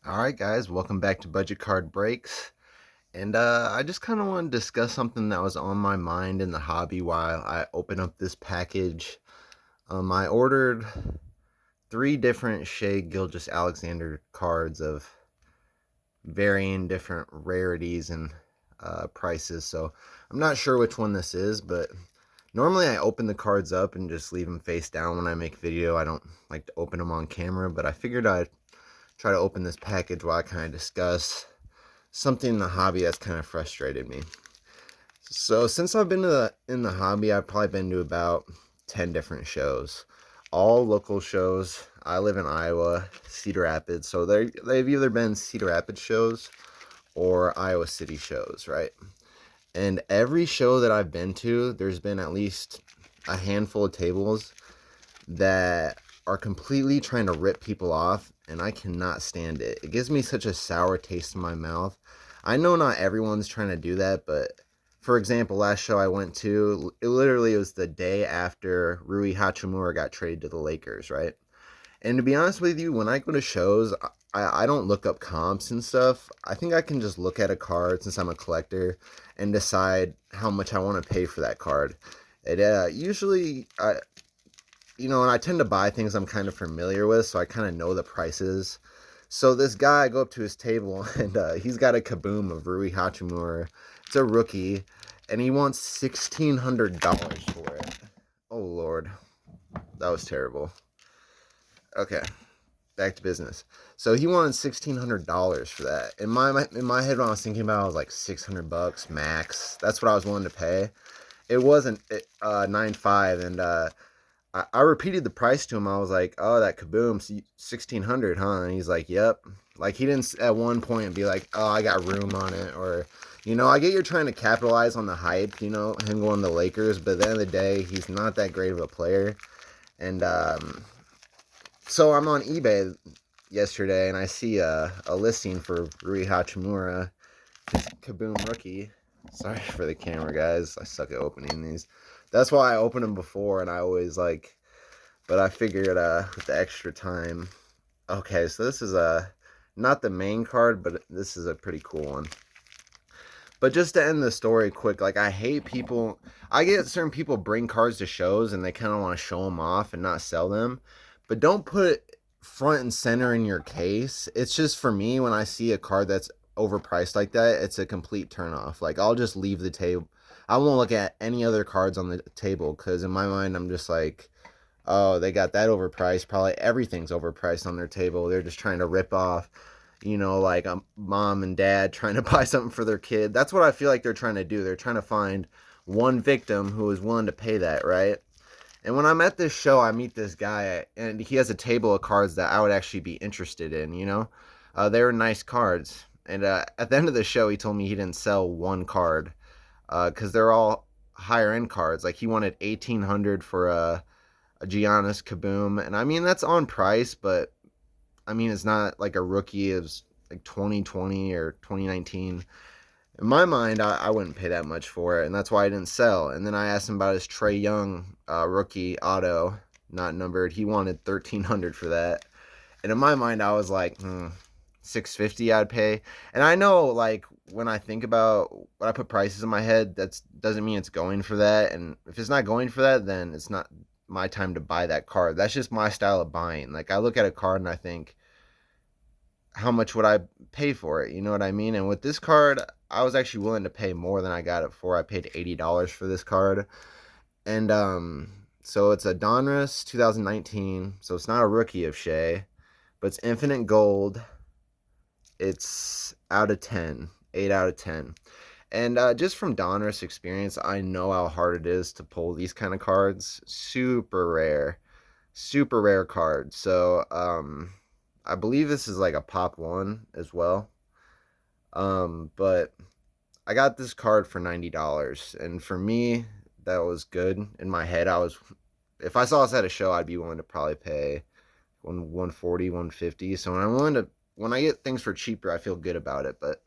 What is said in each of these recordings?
Alright guys, welcome back to Budget Card Breaks. And I just kind of want to discuss something that was on my mind in the hobby while I open up this package. I ordered 3 different Shea Gilgeous-Alexander cards of varying different rarities and prices. So I'm not sure which one this is, but normally I open the cards up and just leave them face down when I make video. I don't like to open them on camera, but I figured I'd try to open this package while I kind of discuss something in the hobby that's kind of frustrated me. So since I've been in the hobby, I've probably been to about 10 different shows, all local shows. I live in Iowa, Cedar Rapids, so they've either been Cedar Rapids shows or Iowa City shows, right? And every show that I've been to, there's been at least a handful of tables that are completely trying to rip people off, and I cannot stand it. It gives me such a sour taste in my mouth. I know not everyone's trying to do that, but for example, last show I went to, it literally was the day after Rui Hachimura got traded to the Lakers, right? And to be honest with you, when I go to shows, I don't look up comps and stuff. I think I can just look at a card since I'm a collector and decide how much I want to pay for that card. It usually, and I tend to buy things I'm kind of familiar with, so I kind of know the prices. So this guy, I go up to his table, and he's got a kaboom of Rui Hachimura. It's a rookie, and he wants $1,600 for it. Oh, Lord. That was terrible. Okay, back to business. So he wanted $1,600 for that. In my head, when I was thinking about it, I was like $600 max. That's what I was willing to pay. It wasn't 9.5, and I repeated the price to him. I was like, "Oh, that kaboom, 1,600, huh?" And he's like, "Yep." Like he didn't at one point be like, "Oh, I got room on it," or, I get you're trying to capitalize on the hype, him going to the Lakers, but at the end of the day, he's not that great of a player. And so I'm on eBay yesterday, and I see a listing for Rui Hachimura, kaboom rookie. Sorry for the camera, guys. I suck at opening these. That's why I opened them before, and I always like. But I figured with the extra time. Okay, so this is not the main card, but this is a pretty cool one. But just to end the story quick, like I hate people. I get certain people bring cards to shows and they kind of want to show them off and not sell them, but don't put it front and center in your case. It's just for me when I see a card that's overpriced like that, it's a complete turnoff. Like I'll just leave the table. I won't look at any other cards on the table because in my mind I'm just like, oh, they got that overpriced. Probably everything's overpriced on their table. They're just trying to rip off, like a mom and dad trying to buy something for their kid. That's what I feel like they're trying to do. They're trying to find one victim who is willing to pay that, right? And when I'm at this show, I meet this guy, and he has a table of cards that I would actually be interested in. They were nice cards. And at the end of the show, he told me he didn't sell one card because they're all higher end cards. Like he wanted 1,800 for a Giannis Kaboom, and I mean that's on price, but I mean it's not like a rookie. It was like 2020 or 2019. In my mind, I wouldn't pay that much for it, and that's why I didn't sell. And then I asked him about his Trae Young rookie auto, not numbered. He wanted 1,300 for that, and in my mind, I was like, 650 I'd pay. And I know, like when I think about when I put prices in my head, that doesn't mean it's going for that. And if it's not going for that, then it's not my time to buy that card. That's just my style of buying. Like I look at a card and I think, how much would I pay for it? You know what I mean? And with this card, I was actually willing to pay more than I got it for. I paid $80 for this card. And so it's a Donruss 2019. So it's not a rookie of Shea, but it's infinite gold. It's out of 10, 8 out of 10. And just from Donruss experience, I know how hard it is to pull these kind of cards. Super rare card. So I believe this is like a pop one as well. But I got this card for $90, and for me, that was good. In my head, if I saw this at a show, I'd be willing to probably pay 140, 150. So when I get things for cheaper, I feel good about it. But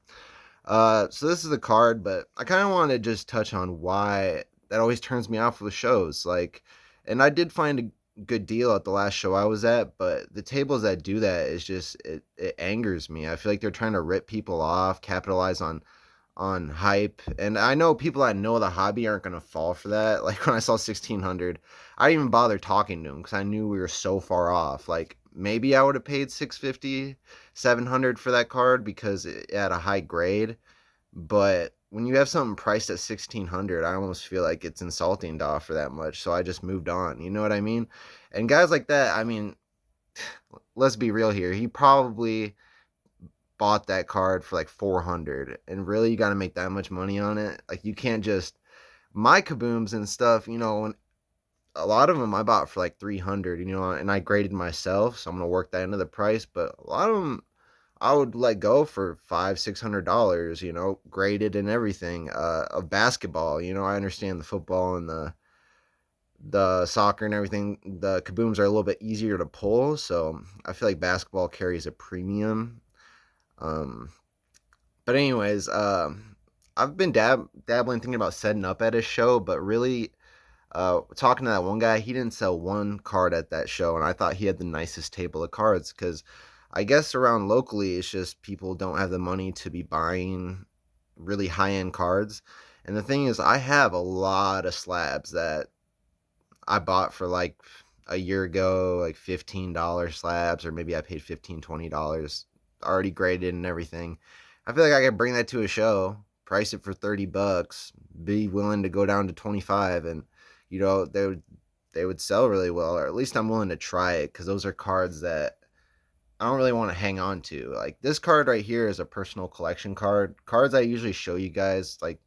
so this is the card, but I kind of want to just touch on why that always turns me off with shows. Like, and I did find good deal at the last show I was at, but the tables that do that is just it angers me. I feel like they're trying to rip people off, capitalize on hype. And I know people that know the hobby aren't going to fall for that. Like when I saw 1600, I didn't even bother talking to him because I knew we were so far off. Like maybe I would have paid 650, 700 for that card because it had a high grade. But when you have something priced at 1600, I almost feel like it's insulting to offer that much. So I just moved on. You know what I mean? And guys like that, I mean, let's be real here. He probably bought that card for like 400, and really you got to make that much money on it. Like you can't just my kabooms and stuff, when a lot of them I bought for like 300, and I graded myself, so I'm going to work that into the price, but a lot of them I would let go for $500-600, graded and everything. Of basketball, I understand the football and the soccer and everything. The kabooms are a little bit easier to pull, so I feel like basketball carries a premium. Um, But anyways, I've been dabbling thinking about setting up at a show, but really, talking to that one guy, he didn't sell one card at that show, and I thought he had the nicest table of cards because I guess around locally, it's just people don't have the money to be buying really high end cards. And the thing is, I have a lot of slabs that I bought for like a year ago, like $15 slabs, or maybe I paid $15-20 already graded and everything. I feel like I could bring that to a show, price it for $30, be willing to go down to 25, and they would sell really well, or at least I'm willing to try it because those are cards that I don't really want to hang on to. Like this card right here is a personal collection card. Cards I usually show you guys like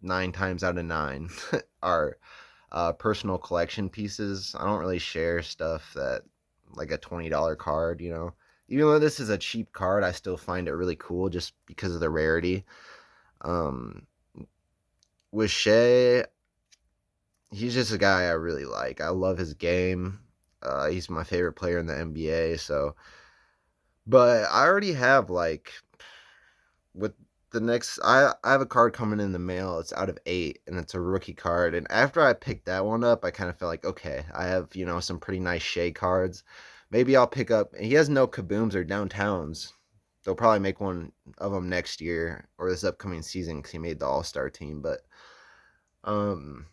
9 times out of 9 are personal collection pieces. I don't really share stuff that like a $20 card, Even though this is a cheap card, I still find it really cool just because of the rarity. Um, with Shea, he's just a guy I really like. I love his game. He's my favorite player in the NBA. So, but I already have like with the next I have a card coming in the mail. It's out of 8 and it's a rookie card. And after I picked that one up, I kind of felt like, okay, I have, some pretty nice Shea cards. Maybe I'll pick up, he has no kabooms or downtowns. They'll probably make one of them next year or this upcoming season because he made the All-Star team. But um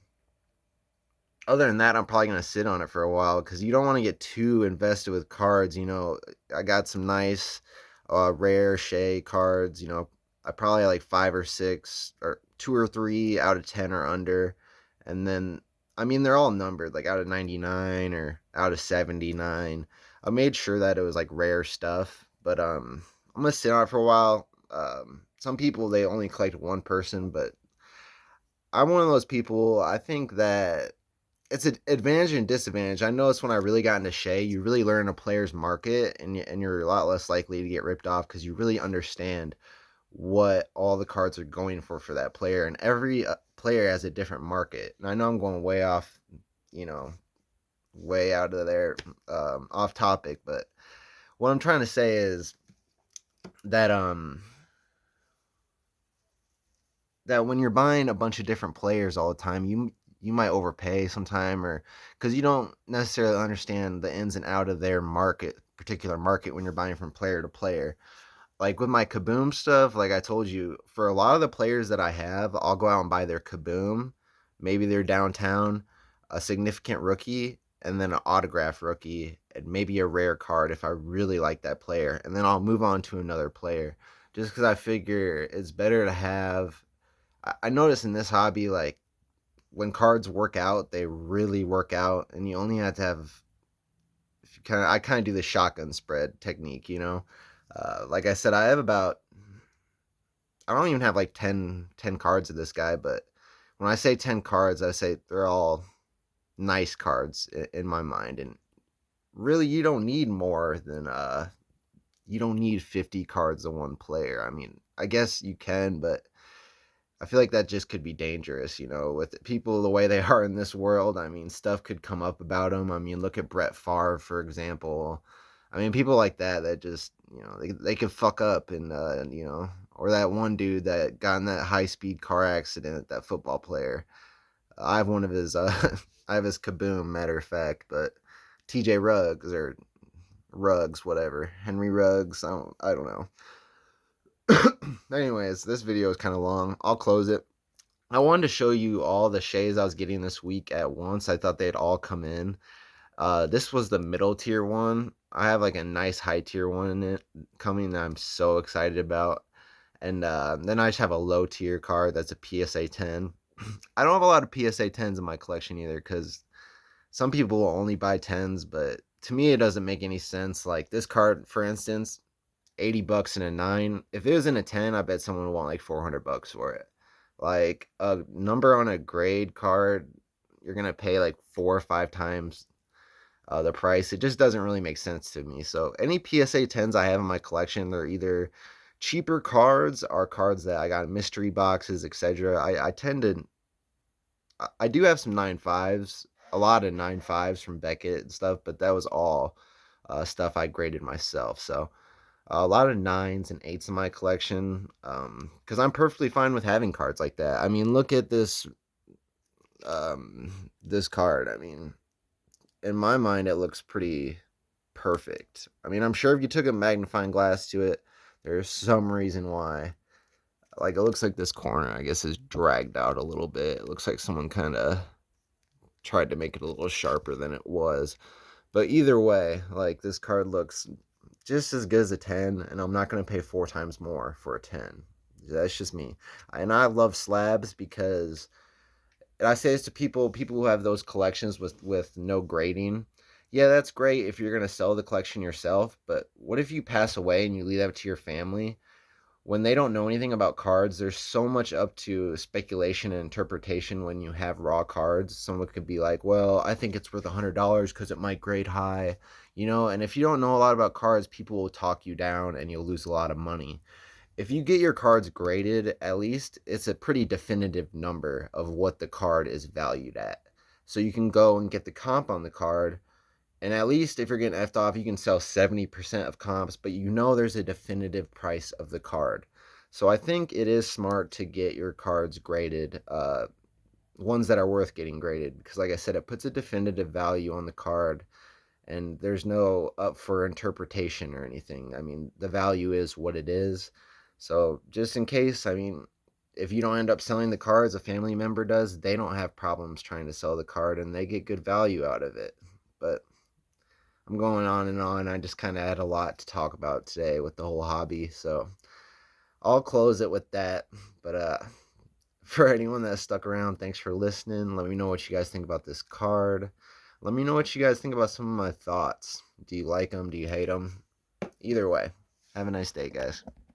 other than that, I'm probably gonna sit on it for a while because you don't want to get too invested with cards. I got some nice, rare Shea cards. I probably like 5 or 6 or 2 or 3 out of 10 or under, and then I mean they're all numbered like out of 99 or out of 79. I made sure that it was like rare stuff, but I'm gonna sit on it for a while. Some people they only collect one person, but I'm one of those people. I think that it's an advantage and disadvantage. I noticed when I really got into Shea, you really learn a player's market, and you're a lot less likely to get ripped off because you really understand what all the cards are going for that player, and every player has a different market. And I know I'm going way off, you know, way out of there, off topic, but what I'm trying to say is that that when you're buying a bunch of different players all the time, you might overpay sometime, or because you don't necessarily understand the ins and out of their particular market when you're buying from player to player. Like with my Kaboom stuff, like I told you, for a lot of the players that I have, I'll go out and buy their Kaboom, maybe their downtown, a significant rookie, and then an autograph rookie, and maybe a rare card if I really like that player, and then I'll move on to another player. Just because I figure it's better to have. I notice in this hobby, like when cards work out, they really work out, and you only have to have. If you I kind of do the shotgun spread technique, Like I said, I have about. I don't even have like ten cards of this guy, but when I say 10 cards, I say they're all nice cards in my mind, and really, you don't need more than you don't need 50 cards of one player. I mean, I guess you can, but I feel like that just could be dangerous, with people the way they are in this world. I mean, stuff could come up about them. I mean, look at Brett Favre, for example. I mean, people like that just, they could fuck up and, or that one dude that got in that high speed car accident, that football player. I have one of his. I have his Kaboom. Matter of fact, but TJ Ruggs or Ruggs, whatever. Henry Ruggs. I don't know. Anyways, this video is kind of long. I'll close it. I wanted to show you all the shades I was getting this week at once. I thought they'd all come in. This was the middle tier one. I have like a nice high tier one in it coming that I'm so excited about. And then I just have a low tier card that's a PSA 10. I don't have a lot of PSA 10s in my collection either because some people will only buy 10s, but to me it doesn't make any sense. Like this card, for instance, $80 in a 9. If it was in a 10, I bet someone would want like $400 for it. Like a number on a grade card, you're gonna pay like 4 or 5 times the price. It just doesn't really make sense to me. So any PSA 10s I have in my collection, they're either cheaper cards or cards that I got in mystery boxes, etc. I tend to I do have some 9.5s, a lot of 9.5s from Beckett and stuff, but that was all stuff I graded myself. So a lot of 9s and 8s in my collection because I'm perfectly fine with having cards like that. I mean, look at this card. I mean, in my mind, it looks pretty perfect. I mean, I'm sure if you took a magnifying glass to it, there's some reason why. Like, it looks like this corner, I guess, is dragged out a little bit. It looks like someone kind of tried to make it a little sharper than it was. But either way, like, this card looks just as good as a 10, and I'm not going to pay 4 times more for a 10. That's just me. And I love slabs because, and I say this to people who have those collections with no grading. Yeah, that's great if you're going to sell the collection yourself, but what if you pass away and you leave that to your family? When they don't know anything about cards, there's so much up to speculation and interpretation when you have raw cards. Someone could be like, well, I think it's worth $100 because it might grade high, and if you don't know a lot about cards, people will talk you down and you'll lose a lot of money. If you get your cards graded, at least it's a pretty definitive number of what the card is valued at. So you can go and get the comp on the card, and at least if you're getting effed off, you can sell 70% of comps, but there's a definitive price of the card. So I think it is smart to get your cards graded, ones that are worth getting graded, because like I said, it puts a definitive value on the card, and there's no up for interpretation or anything. I mean, the value is what it is. So just in case, I mean, if you don't end up selling the cards, a family member does, they don't have problems trying to sell the card and they get good value out of it. But I'm going on and on. I just kind of had a lot to talk about today with the whole hobby. So I'll close it with that. But for anyone that stuck around, thanks for listening. Let me know what you guys think about this card. Let me know what you guys think about some of my thoughts. Do you like them? Do you hate them? Either way, have a nice day, guys.